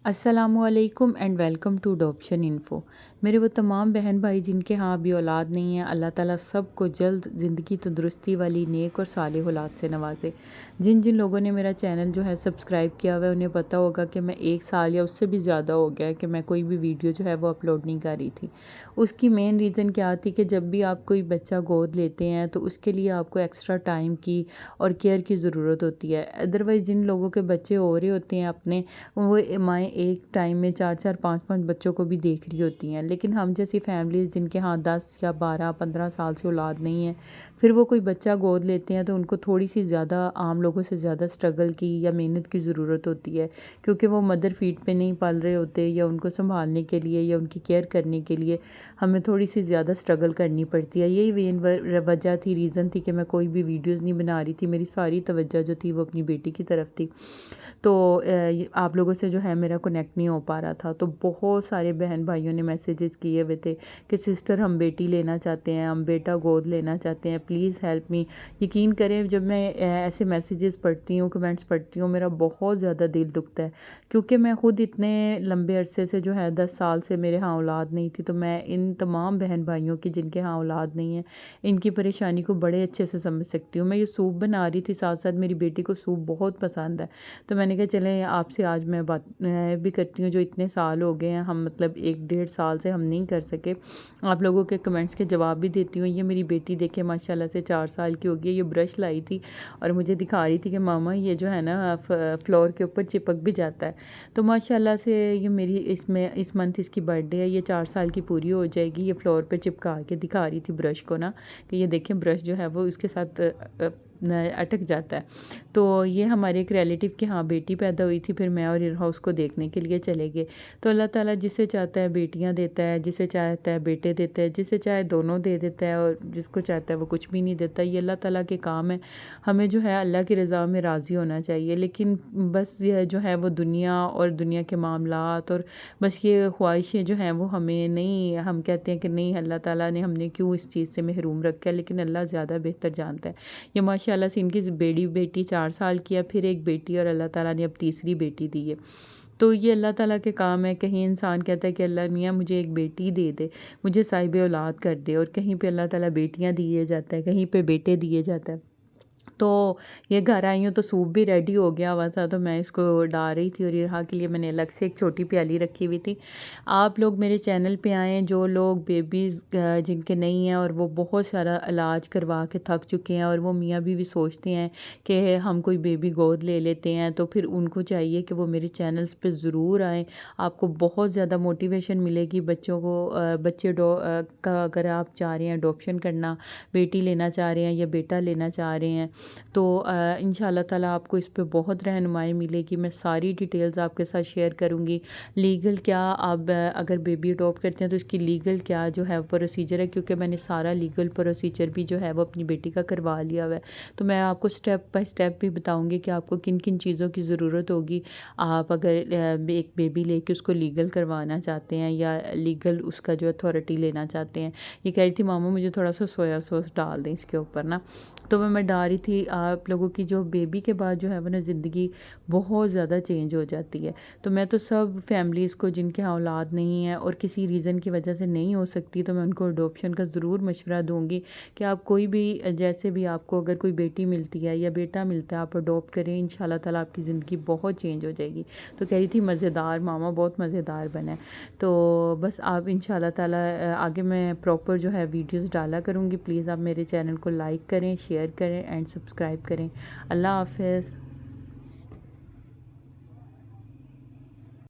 السلام علیکم and welcome to adoption info. میرے وہ تمام بہن بھائی جن کے ہاں ابھی اولاد نہیں ہے، اللہ تعالیٰ سب کو جلد زندگی تندرستی والی نیک اور صالح اولاد سے نوازے۔ جن جن لوگوں نے میرا چینل جو ہے سبسکرائب کیا ہوا ہے انہیں پتہ ہوگا کہ میں 1 سال یا اس سے بھی زیادہ ہو گیا ہے کہ میں کوئی بھی ویڈیو جو ہے وہ اپلوڈ نہیں کر رہی تھی۔ اس کی مین ریزن کیا تھی کہ جب بھی آپ کوئی بچہ گود لیتے ہیں تو اس کے لیے آپ کو ایکسٹرا ٹائم کی اور کیئر کی ضرورت ہوتی ہے۔ ادروائز جن لوگوں کے بچے ہو رہے ہوتے ہیں اپنے، وہ مائیں ایک ٹائم میں 4 4 5 5 بچوں کو بھی دیکھ رہی ہوتی ہیں، لیکن ہم جیسی فیملیز جن کے ہاں 10 یا 12 15 سال سے اولاد نہیں ہے، پھر وہ کوئی بچہ گود لیتے ہیں تو ان کو تھوڑی سی زیادہ عام لوگوں سے زیادہ سٹرگل کی یا محنت کی ضرورت ہوتی ہے، کیونکہ وہ مدر فیڈ پہ نہیں پال رہے ہوتے، یا ان کو سنبھالنے کے لیے یا ان کی کیئر کرنے کے لیے ہمیں تھوڑی سی زیادہ سٹرگل کرنی پڑتی ہے۔ یہی وجہ تھی، ریزن تھی کہ میں کوئی بھی ویڈیوز نہیں بنا رہی تھی۔ میری ساری توجہ جو تھی وہ اپنی بیٹی کی طرف تھی، تو آپ لوگوں سے جو ہے میرا کنیکٹ نہیں ہو پا رہا تھا۔ تو بہت سارے بہن بھائیوں نے میسیجز کیے ہوئے تھے کہ سسٹر ہم بیٹی لینا چاہتے ہیں، ہم بیٹا گود لینا چاہتے ہیں، پلیز ہیلپ می۔ یقین کریں جب میں ایسے میسیجز پڑھتی ہوں، کمنٹس پڑھتی ہوں، میرا بہت زیادہ دل دکھتا ہے، کیونکہ میں خود اتنے لمبے عرصے سے جو ہے 10 سال سے میرے ہاں اولاد نہیں تھی، تو میں ان تمام بہن بھائیوں کی جن کے ہاں اولاد نہیں ہے ان کی پریشانی کو بڑے اچھے سے سمجھ سکتی ہوں۔ میں یہ سوپ بنا رہی تھی، ساتھ ساتھ میری بیٹی کو سوپ بہت پسند ہے، تو میں نے کہا چلیں آپ سے آج میں بات بھی کرتی ہوں۔ جو اتنے سال ہو گئے ہیں، ہم مطلب 1 1.5 سال سے ہم نہیں کر سکے، آپ لوگوں کے کمنٹس کے جواب بھی دیتی ہوں۔ یہ میری بیٹی دیکھیں ماشاءاللہ سے 4 سال کی ہو گئی ہے، یہ برش لائی تھی اور مجھے دکھا رہی تھی کہ ماما یہ جو ہے نا فلور کے اوپر چپک بھی جاتا ہے۔ تو ماشاءاللہ سے یہ میری اس منتھ اس کی برتھ ڈے ہے، یہ 4 سال کی پوری ہو جائے گی۔ یہ فلور پہ چپکا کے دکھا رہی تھی برش کو نا، کہ یہ دیکھیں برش جو ہے وہ اس کے ساتھ اٹک جاتا ہے۔ تو یہ ہمارے ایک ریلیٹیو کے ہاں بیٹی پیدا ہوئی تھی، پھر میں اور ارہا اس کو دیکھنے کے لیے چلے گئے۔ تو اللہ تعالیٰ جسے چاہتا ہے بیٹیاں دیتا ہے، جسے چاہتا ہے بیٹے دیتا ہے، جسے چاہے دونوں دے دیتا ہے، اور جس کو چاہتا ہے وہ کچھ بھی نہیں دیتا۔ یہ اللہ تعالیٰ کے کام ہے، ہمیں جو ہے اللہ کی رضا میں راضی ہونا چاہیے۔ لیکن بس یہ جو ہے وہ دنیا اور دنیا کے معاملات اور بس یہ خواہشیں جو ہیں وہ ہمیں نہیں، ہم کہتے ہیں کہ نہیں اللہ تعالیٰ نے ہم نے کیوں اس چیز سے محروم رکھا ہے، لیکن اللہ زیادہ بہتر جانتا ہے۔ یہ ماشاءاللہ سے ان کی بیٹی 4 سال کی ہے، پھر ایک بیٹی، اور اللہ تعالیٰ نے اب تیسری بیٹی دی ہے۔ تو یہ اللہ تعالیٰ کے کام ہے۔ کہیں انسان کہتا ہے کہ اللہ میاں مجھے ایک بیٹی دے دے، مجھے صاحب اولاد کر دے، اور کہیں پہ اللہ تعالیٰ بیٹیاں دیے جاتا ہے، کہیں پہ بیٹے دیے جاتا ہے۔ تو یہ گھر آئی ہوں تو سوپ بھی ریڈی ہو گیا ہوا تھا، تو میں اس کو ڈال رہی تھی، اور ارہا کے لیے میں نے الگ سے ایک چھوٹی پیالی رکھی ہوئی تھی۔ آپ لوگ میرے چینل پہ آئیں جو لوگ بیبیز جن کے نہیں ہیں اور وہ بہت سارا علاج کروا کے تھک چکے ہیں، اور وہ میاں بیوی سوچتے ہیں کہ ہم کوئی بیبی گود لے لیتے ہیں، تو پھر ان کو چاہیے کہ وہ میرے چینلز پہ ضرور آئیں۔ آپ کو بہت زیادہ موٹیویشن ملے گی بچوں کو، بچے کا اگر آپ چاہ رہے ہیں اڈاپشن کرنا، بیٹی لینا چاہ رہے ہیں یا بیٹا لینا چاہ رہے ہیں، تو انشاءاللہ تعالیٰ آپ کو اس پہ بہت رہنمائی ملے گی۔ میں ساری ڈیٹیلز آپ کے ساتھ شیئر کروں گی۔ لیگل کیا، آپ اگر بیبی اڈاپٹ کرتے ہیں تو اس کی لیگل کیا جو ہے پروسیجر ہے، کیونکہ میں نے سارا لیگل پروسیجر بھی جو ہے وہ اپنی بیٹی کا کروا لیا ہوا ہے، تو میں آپ کو سٹیپ بائی سٹیپ بھی بتاؤں گی کہ آپ کو کن کن چیزوں کی ضرورت ہوگی۔ آپ اگر ایک بیبی لے کے اس کو لیگل کروانا چاہتے ہیں یا لیگل اس کا جو اتھارٹی لینا چاہتے ہیں۔ یہ کہہ رہی تھی ماما مجھے تھوڑا سا سویا سوس ڈال دیں اس کے اوپر نا، تو میں ڈال رہی تھی۔ آپ لوگوں کی جو بیبی کے بعد جو ہے وہ نا زندگی بہت زیادہ چینج ہو جاتی ہے، تو میں تو سب فیملیز کو جن کے ہاں اولاد نہیں ہے اور کسی ریزن کی وجہ سے نہیں ہو سکتی، تو میں ان کو اڈاپشن کا ضرور مشورہ دوں گی کہ آپ کوئی بھی، جیسے بھی آپ کو اگر کوئی بیٹی ملتی ہے یا بیٹا ملتا ہے، آپ اڈاپٹ کریں، انشاءاللہ تعالیٰ آپ کی زندگی بہت چینج ہو جائے گی۔ تو کہہ رہی تھی مزیدار ماما، بہت مزیدار بنا ہے۔ تو بس آپ انشاءاللہ تعالیٰ آگے میں پراپر جو ہے ویڈیوز ڈالا کروں گی۔ پلیز آپ میرے چینل کو لائک کریں، شیئر کریں اینڈ سبسکرائب کریں۔ اللہ حافظ۔